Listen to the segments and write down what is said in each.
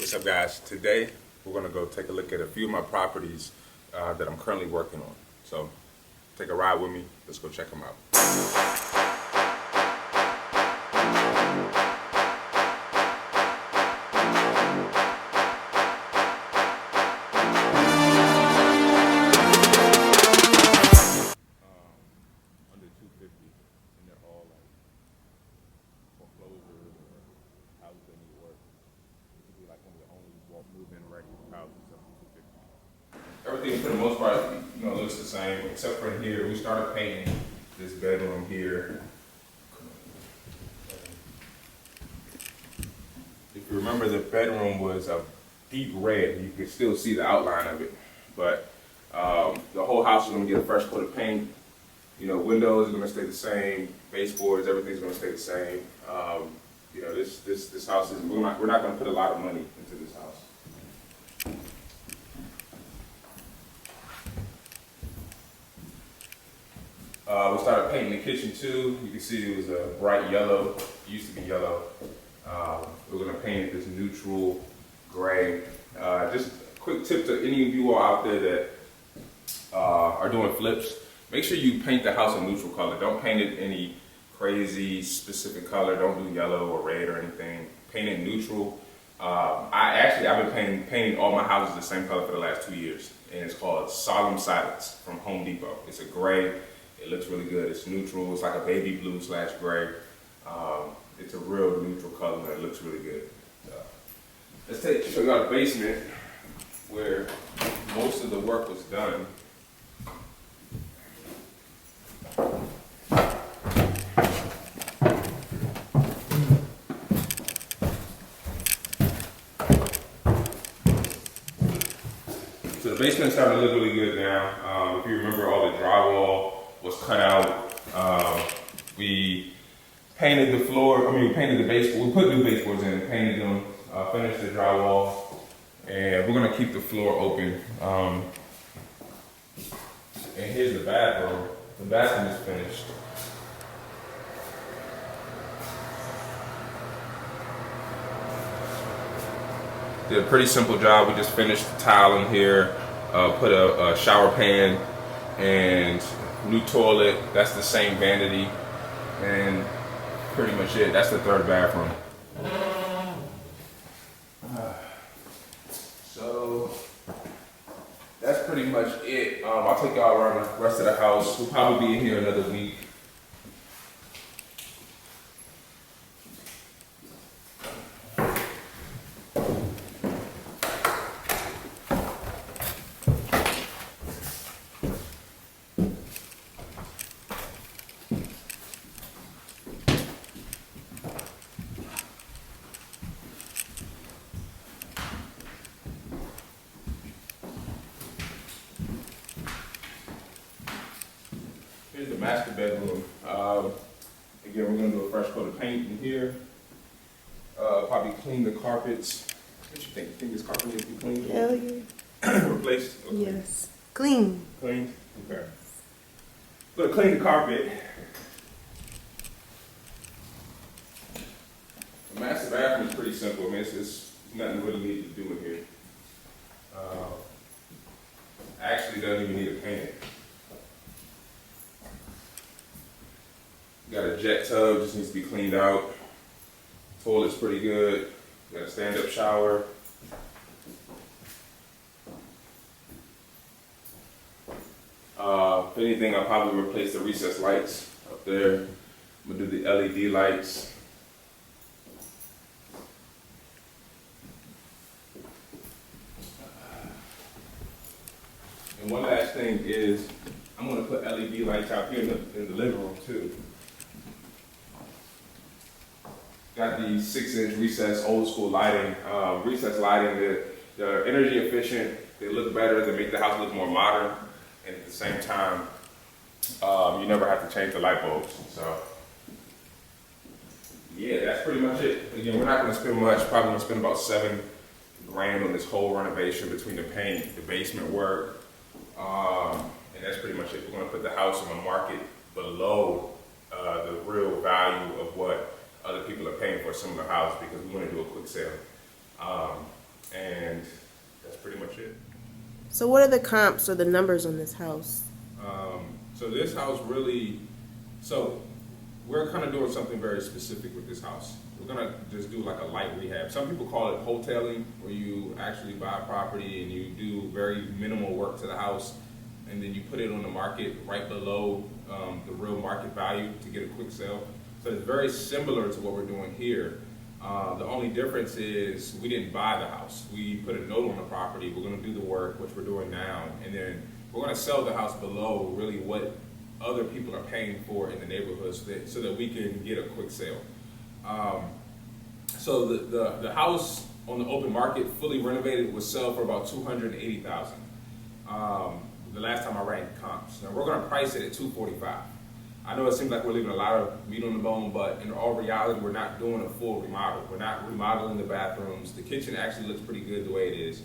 What's up, guys? Today we're going to go take a look at a few of my properties that I'm currently working on. So take a ride with me. Let's go check them out. Under 250, and they're all like foreclosures or houses that need work. This would be like one of the only move-in ready houses up to 250. Everything for the most part, looks the same except for in here. We started painting this bedroom here. If you remember, the bedroom was a deep red. You could still see the outline of it, but the whole house is going to get a fresh coat of paint. Windows are going to stay the same. Baseboards, everything's going to stay the same. This house is we're not going to put a lot of money into this house. We started painting the kitchen too. You can see it was a bright yellow. It used to be yellow. We're going to paint it this neutral gray. Just a quick tip to any of you all out there that are doing flips. Make sure you paint the house a neutral color. Don't paint it any crazy specific color. Don't do yellow or red or anything. Paint it neutral. I've been painting all my houses the same color for the last 2 years, and it's called Solemn Silence from Home Depot. It's a gray. It looks really good. It's neutral. It's like a baby blue / gray. It's a real neutral color and it looks really good. Let's show you our basement where most of the work was done. So the basement's starting to look really good now. If you remember, all the drywall was cut out. We painted the floor. We painted the baseboard. We put new baseboards in, painted them, finished the drywall, and we're gonna keep the floor open. And here's the bathroom. The bathroom is finished. Did a pretty simple job. We just finished the tile in here, put a shower pan and new toilet. That's the same vanity, and pretty much it. That's the third bathroom. So that's pretty much it. I'll take y'all around the rest of the house. We'll probably be in here another week. Here's the master bedroom. Again, we're gonna do a fresh coat of paint in here. Probably clean the carpets. What you think? You think this carpet needs to be cleaned? Hell yeah. Replaced? Okay. Yes. Clean. Cleaned? Okay. Gonna clean the carpet. The master bathroom is pretty simple. It's nothing really needed to do in here. Actually doesn't even need a paint. Got a jet tub, just needs to be cleaned out. Toilet's pretty good. Got a stand-up shower. If anything, I'll probably replace the recessed lights up there. I'm gonna do the LED lights. And one last thing is, I'm gonna put LED lights out here in the living room too. Got the 6-inch recessed old school lighting. Recessed lighting, they're energy efficient, they look better, they make the house look more modern, and at the same time, you never have to change the light bulbs. So, yeah, that's pretty much it. Again, we're not gonna spend much, probably gonna spend about $7 grand on this whole renovation between the paint, the basement work, and that's pretty much it. We're gonna put the house on the market below the real value of what other people are paying for a similar house because we want to do a quick sale. shit. So what are the comps or the numbers on this house? So this house really, so we're kind of doing something very specific with this house. We're gonna just do like a light rehab. Some people call it wholesaling, where you actually buy a property and you do very minimal work to the house, and then you put it on the market right below the real market value to get a quick sale. So it's very similar to what we're doing here. The only difference is we didn't buy the house. We put a note on the property. We're gonna do the work, which we're doing now, and then we're gonna sell the house below really what other people are paying for in the neighborhood so that we can get a quick sale. So the house on the open market, fully renovated, would sell for about $280,000. The last time I ran comps. Now we're gonna price it at $245,000. I know it seems like we're leaving a lot of meat on the bone, but in all reality, we're not doing a full remodel. We're not remodeling the bathrooms. The kitchen actually looks pretty good the way it is,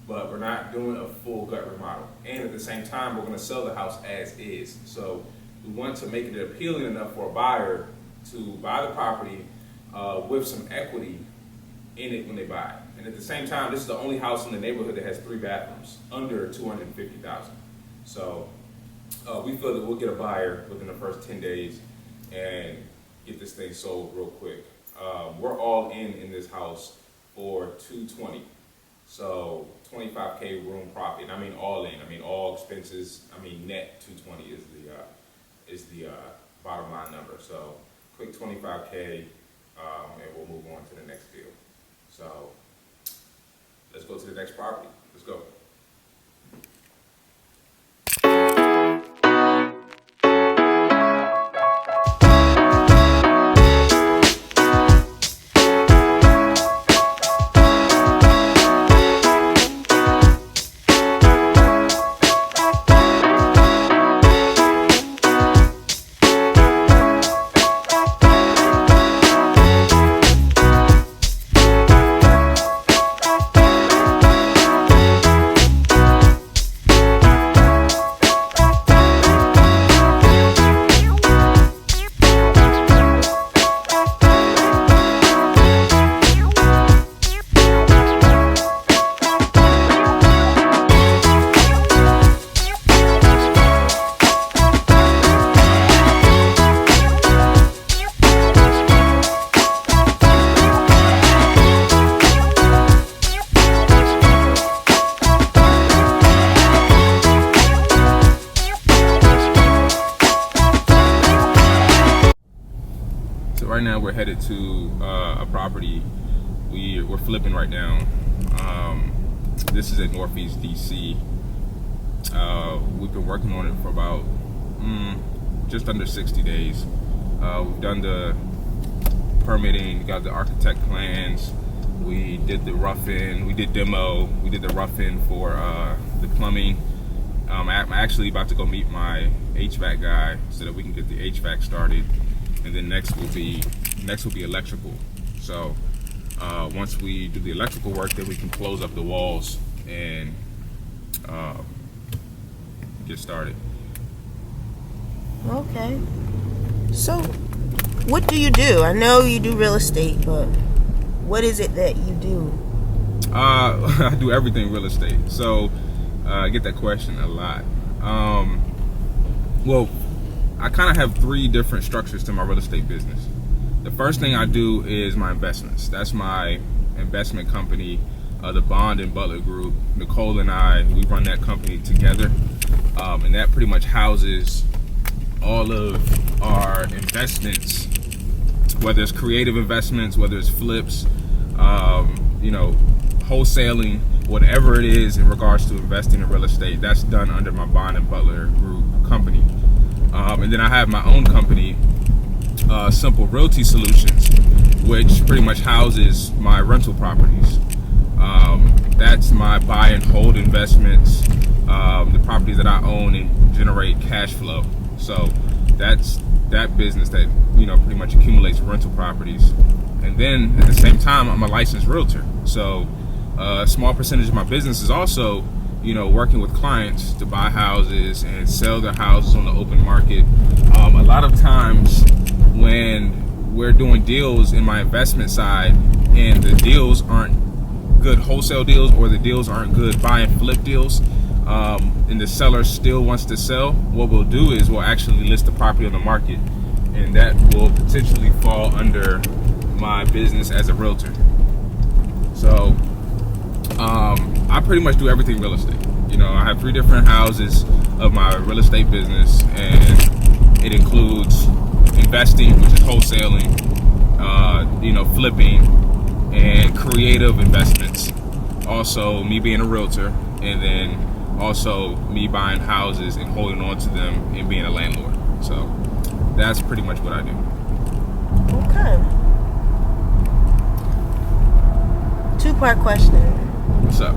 but we're not doing a full gut remodel. And at the same time, we're gonna sell the house as is. So we want to make it appealing enough for a buyer to buy the property with some equity in it when they buy it. And at the same time, this is the only house in the neighborhood that has 3 bathrooms, under $250,000. So we feel that we'll get a buyer within the first 10 days and get this thing sold real quick. We're all in this house for $220,000. So $25K room profit. And I mean all in. I mean all expenses. I mean net $220,000 is the bottom line number. So quick $25K, and we'll move on to the next deal. So let's go to the next property. Let's go. Right now we're headed to a property we're flipping right now. This is in Northeast DC. We've been working on it for about just under 60 days. We've done the permitting, got the architect plans, we did the rough-in, we did demo, we did the rough-in for the plumbing. I'm actually about to go meet my HVAC guy so that we can get the HVAC started. And then next will be electrical. So once we do the electrical work, then we can close up the walls and get started. Okay. So, what do you do? I know you do real estate, but what is it that you do? I do everything real estate. So I get that question a lot. Well, I kind of have 3 different structures to my real estate business. The first thing I do is my investments. That's my investment company, the Bond and Butler Group. Nicole and I, we run that company together, and that pretty much houses all of our investments, whether it's creative investments, whether it's flips, wholesaling, whatever it is in regards to investing in real estate. That's done under my Bond and Butler Group company. And then I have my own company, Simple Realty Solutions, which pretty much houses my rental properties. That's my buy and hold investments, the properties that I own and generate cash flow. So that's that business that pretty much accumulates rental properties. And then at the same time, I'm a licensed realtor. So a small percentage of my business is also working with clients to buy houses and sell their houses on the open market. A lot of times when we're doing deals in my investment side and the deals aren't good wholesale deals or the deals aren't good buy and flip deals, and the seller still wants to sell, what we'll do is we'll actually list the property on the market, and that will potentially fall under my business as a realtor. So I pretty much do everything real estate. I have 3 different houses of my real estate business, and it includes investing, which is wholesaling, flipping, and creative investments. Also, me being a realtor, and then also me buying houses and holding on to them and being a landlord. So that's pretty much what I do. Okay. 2-part question. What's up?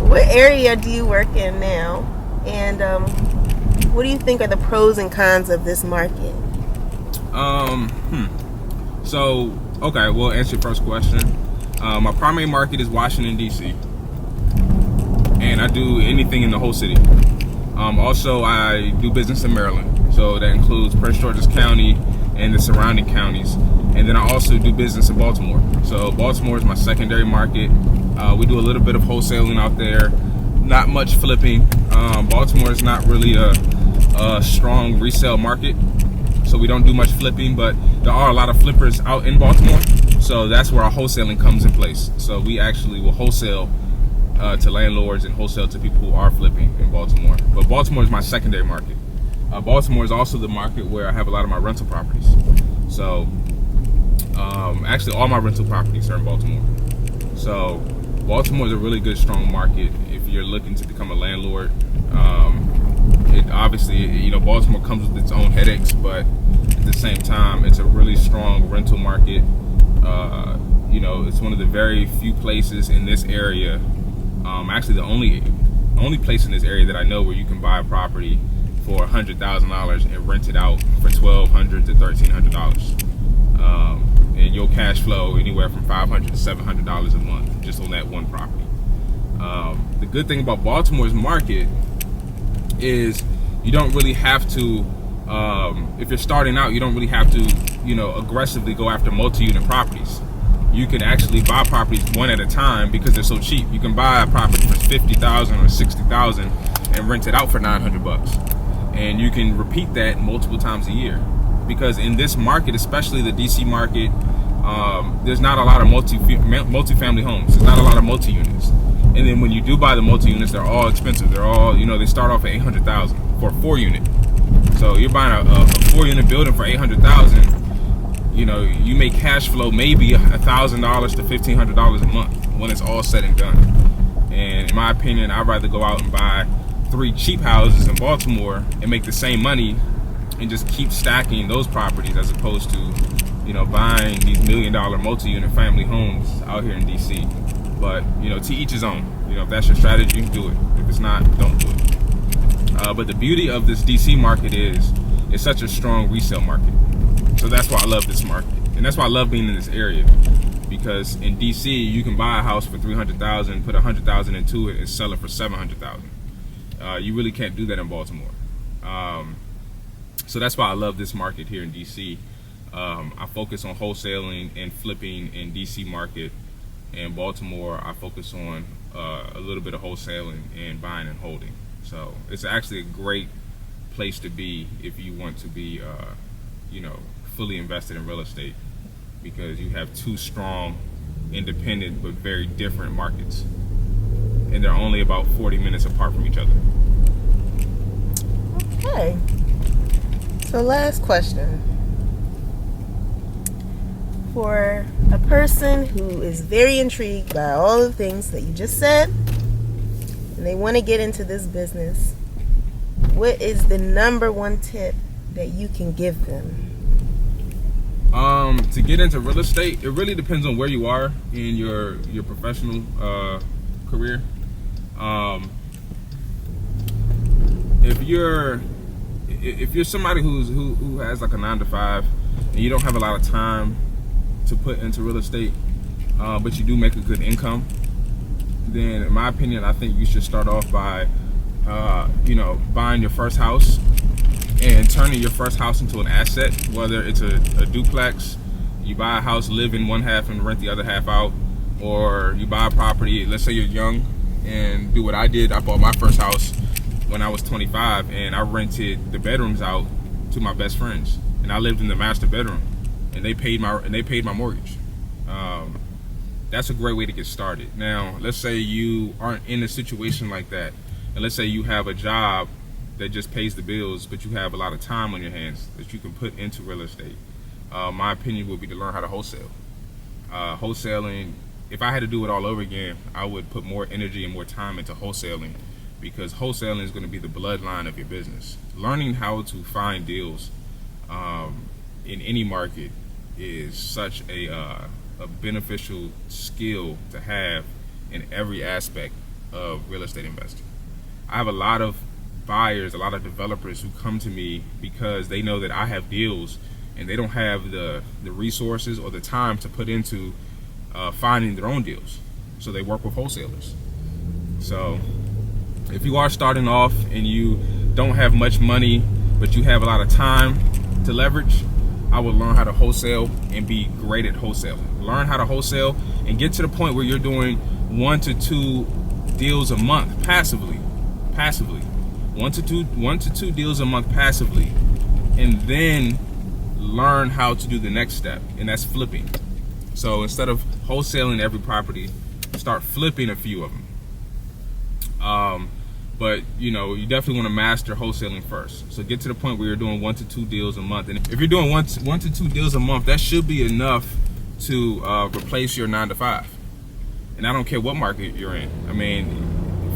What area do you work in now? And what do you think are the pros and cons of this market? So, okay, we'll answer your first question. My primary market is Washington, D.C. And I do anything in the whole city. Also, I do business in Maryland. So that includes Prince George's County and the surrounding counties. And then I also do business in Baltimore. So Baltimore is my secondary market. We do a little bit of wholesaling out there, not much flipping. Baltimore is not really a strong resale market, so we don't do much flipping, but there are a lot of flippers out in Baltimore. So that's where our wholesaling comes in place. So we actually will wholesale to landlords and wholesale to people who are flipping in Baltimore. But Baltimore is my secondary market. Baltimore is also the market where I have a lot of my rental properties. So actually all my rental properties are in Baltimore. So Baltimore is a really good, strong market if you're looking to become a landlord. It obviously, Baltimore comes with its own headaches, but at the same time, it's a really strong rental market. It's one of the very few places in this area, actually the only place in this area that I know where you can buy a property for $100,000 and rent it out for $1,200 to $1,300. And you'll cash flow anywhere from $500 to $700 a month just on that one property. The good thing about Baltimore's market is you don't really have to, if you're starting out, you don't really have to, aggressively go after multi-unit properties. You can actually buy properties one at a time because they're so cheap. You can buy a property for $50,000 or $60,000 and rent it out for $900, and you can repeat that multiple times a year. Because in this market, especially the DC market, there's not a lot of multi-family homes. There's not a lot of multi-units. And then when you do buy the multi-units, they're all expensive. They're all, they start off at $800,000 for a 4-unit. So you're buying a 4-unit building for $800,000. You make cash flow maybe $1,000 to $1,500 a month when it's all said and done. And in my opinion, I'd rather go out and buy 3 cheap houses in Baltimore and make the same money and just keep stacking those properties as opposed to, buying these $1 million multi-unit family homes out here in DC. But, to each his own. If that's your strategy, do it. If it's not, don't do it. But the beauty of this DC market is it's such a strong resale market. So that's why I love this market. And that's why I love being in this area. Because in DC, you can buy a house for $300,000, put $100,000 into it, and sell it for $700,000. You really can't do that in Baltimore. So that's why I love this market here in DC. I focus on wholesaling and flipping in DC market. In Baltimore, I focus on a little bit of wholesaling and buying and holding. So it's actually a great place to be if you want to be, fully invested in real estate, because you have 2 strong, independent, but very different markets. And they're only about 40 minutes apart from each other. Okay. So last question. For a person who is very intrigued by all the things that you just said, and they want to get into this business, what is the number 1 tip that you can give them? To get into real estate, it really depends on where you are in your professional career. If you're somebody who has like a 9-to-5 and you don't have a lot of time to put into real estate, but you do make a good income, then in my opinion, I think you should start off by buying your first house and turning your first house into an asset, whether it's a duplex. You buy a house, live in one half and rent the other half out, or you buy a property. Let's say you're young and do what I did. I bought my first house when I was 25, and I rented the bedrooms out to my best friends, and I lived in the master bedroom, and they paid my mortgage. That's a great way to get started. Now, let's say you aren't in a situation like that, and let's say you have a job that just pays the bills, but you have a lot of time on your hands that you can put into real estate. My opinion would be to learn how to wholesale. Wholesaling, if I had to do it all over again, I would put more energy and more time into wholesaling, because wholesaling is going to be the bloodline of your business. Learning how to find deals in any market is such a beneficial skill to have in every aspect of real estate investing. I have a lot of buyers, a lot of developers who come to me because they know that I have deals and they don't have the resources or the time to put into finding their own deals. So they work with wholesalers. So if you are starting off and you don't have much money, but you have a lot of time to leverage, I would learn how to wholesale and be great at wholesaling. Learn how to wholesale and get to the point where you're doing 1 to 2 deals a month passively. 1 to 2 deals a month passively, and then learn how to do the next step, and that's flipping. So instead of wholesaling every property, start flipping a few of them. But you definitely want to master wholesaling first. So get to the point where you're doing 1 to 2 deals a month, and if you're doing one to two deals a month, that should be enough to replace your 9 to 5. And I don't care what market you're in. I mean,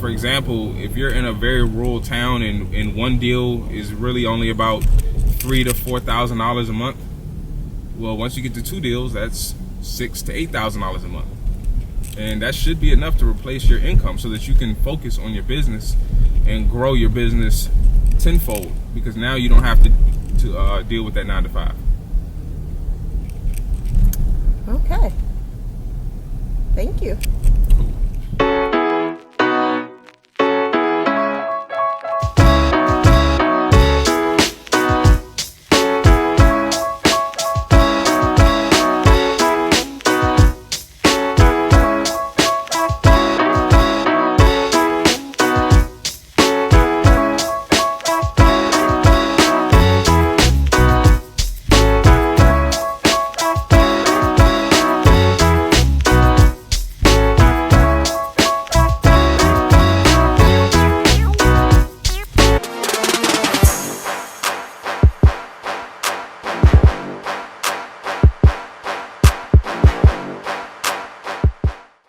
for example, if you're in a very rural town and one deal is really only about $3,000 to $4,000 a month, well, once you get to 2 deals, that's $6,000 to $8,000 a month. And that should be enough to replace your income so that you can focus on your business and grow your business tenfold, because now you don't have to deal with that 9 to 5. Okay. Thank you. Cool.